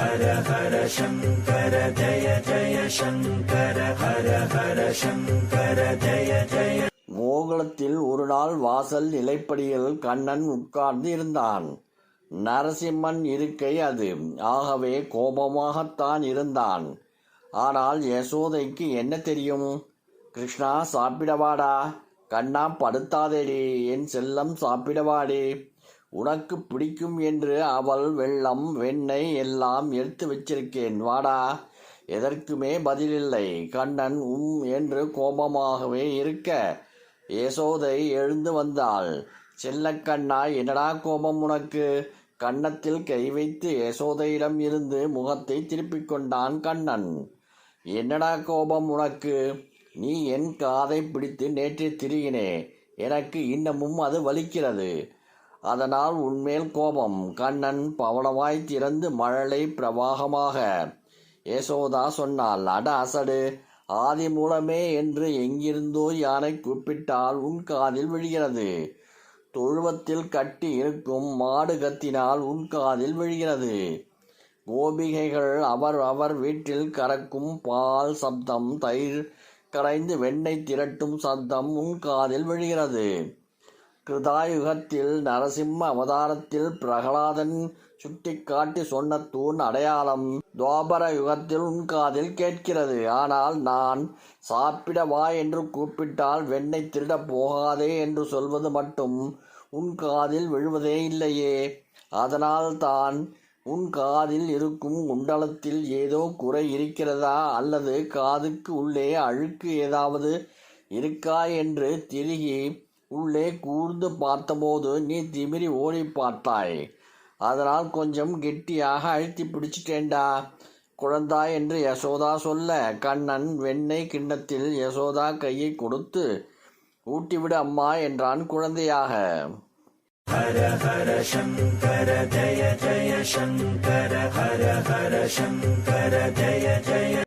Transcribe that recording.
ஹர ஹர சங்கர ஜய ஜய சங்கர ஹர ஹர சங்கர ஜய ஜய. கோகுலத்தில் ஒரு நாள் வாசல் நிலைப்படியில் கண்ணன் உட்கார்ந்து இருந்தான். நரசிம்மன் இருக்கை அது. ஆகவே கோபமாகத்தான் இருந்தான். ஆனால் யசோதைக்கு என்ன தெரியும்? கிருஷ்ணா, சாப்பிடவாடா. கண்ணா, படுத்தாதேடி. என் செல்லம், சாப்பிடவாடே. உனக்கு பிடிக்கும் என்று அவள் வெல்லம் வெண்ணெய் எல்லாம் எடுத்து வச்சிருக்கேன், வாடா. எதற்குமே பதிலில்லை. கண்ணன் என்று கோபமாகவே இருக்க யசோதை எழுந்து வந்தாள். செல்லக்கண்ணா, என்னடா கோபம் உனக்கு? கன்னத்தில் கை வைத்து யசோதையிடம் இருந்து முகத்தை திருப்பிக் கொண்டான் கண்ணன். என்னடா கோபம் உனக்கு? நீ என் காதை பிடித்து நேற்று திரிகினே, எனக்கு இன்னமும் அது வலிக்கிறது. அதனால் உன்மேல் கோபம். கண்ணன் பவளவாய் திறந்து மழலை பிரவாகமாக. யசோதா சொன்னாள், அட அசடு, ஆதி மூலமே என்று எங்கிருந்தோ யானை கூப்பிட்டால் உன் காதில் விழுகிறது. தொழுவத்தில் கட்டி இருக்கும் மாடு கத்தினால் உன் காதில் விழுகிறது. கோபிகைகள் அவர் வீட்டில் கறக்கும் பால் சப்தம், தயிர் கரைந்து வெண்ணெய் திரட்டும் சப்தம் உன் காதில் விழுகிறது. கிருதாயுகத்தில் நரசிம்ம அவதாரத்தில் பிரகலாதன் சுட்டிக்காட்டி சொன்ன தூண் அடையாளம் துவாபர யுகத்தில் உன் காதில் கேட்கிறது. ஆனால் நான் சாப்பிட வா என்று கூப்பிட்டால் வெண்ணெய் திருடப் போகாதே என்று சொல்வது மட்டும் உன் காதில் விழுவதே இல்லையே. அதனால் தான் உன் காதில் இருக்கும் குண்டலத்தில் ஏதோ குறை இருக்கிறதா, அல்லது காதுக்கு உள்ளே அழுக்கு ஏதாவது இருக்கா என்று திருகி உள்ளே கூர்ந்து பார்த்தபோது நீ திமிரி ஓடி பார்த்தாய். அதனால் கொஞ்சம் கெட்டியாக அழுத்தி பிடிச்சிட்டேண்டா குழந்தாய் என்று யசோதா சொல்ல, கண்ணன் வெண்ணெய் கிண்ணத்தில் யசோதா கையை கொடுத்து ஊட்டிவிடு அம்மா என்றான் குழந்தையாக. ஹர ஹர சங்கர ஜய ஜய சங்கர ஹர ஹர சங்கர ஜய ஜய.